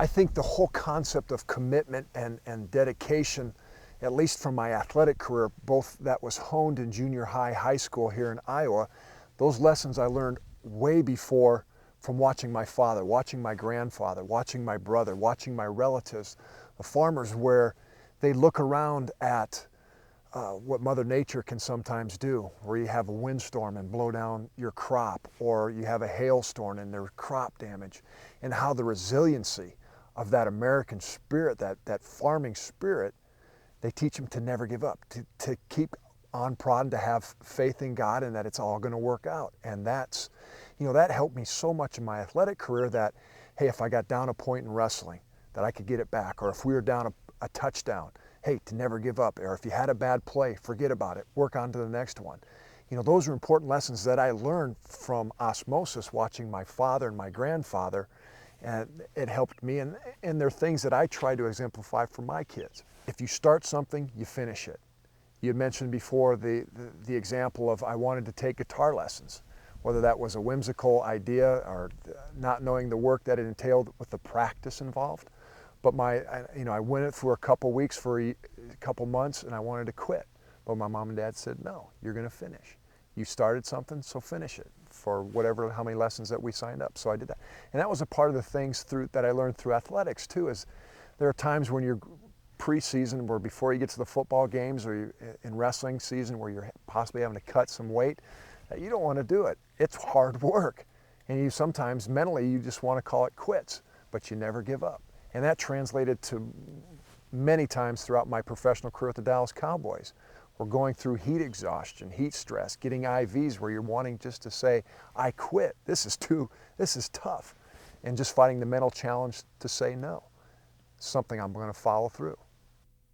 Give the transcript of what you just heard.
I think the whole concept of commitment and dedication, at least from my athletic career, both that was honed in junior high, high school here in Iowa, those lessons I learned way before from watching my father, watching my grandfather, watching my brother, watching my relatives, the farmers, where they look around at what Mother Nature can sometimes do, where you have a windstorm and blow down your crop, or you have a hailstorm and there's crop damage, and how the resiliency of that American spirit, that farming spirit, they teach them to never give up, to keep on prodding, to have faith in God and that it's all going to work out. And that's, that helped me so much in my athletic career that, hey, if I got down a point in wrestling, that I could get it back. Or if we were down a touchdown, hey, to never give up. Or if you had a bad play, forget about it, work on to the next one. Those are important lessons that I learned from osmosis, watching my father and my grandfather, and it helped me. And they're things that I try to exemplify for my kids. If you start something, you finish it. You had mentioned before the example of I wanted to take guitar lessons, whether that was a whimsical idea or not knowing the work that it entailed with the practice involved. But I went it for a couple weeks, for a couple months, and I wanted to quit. But my mom and dad said, no, you're going to finish. You started something, so finish it, for how many lessons that we signed up. So I did that. And that was a part of the things that I learned through athletics too, is there are times when you're preseason, where before you get to the football games, or you're in wrestling season where you're possibly having to cut some weight, that you don't want to do it. It's hard work. And you sometimes mentally, you just want to call it quits, but you never give up. And that translated to many times throughout my professional career at the Dallas Cowboys. We're going through heat exhaustion, heat stress, getting IVs where you're wanting just to say, I quit, this is tough. And just fighting the mental challenge to say no, something I'm going to follow through.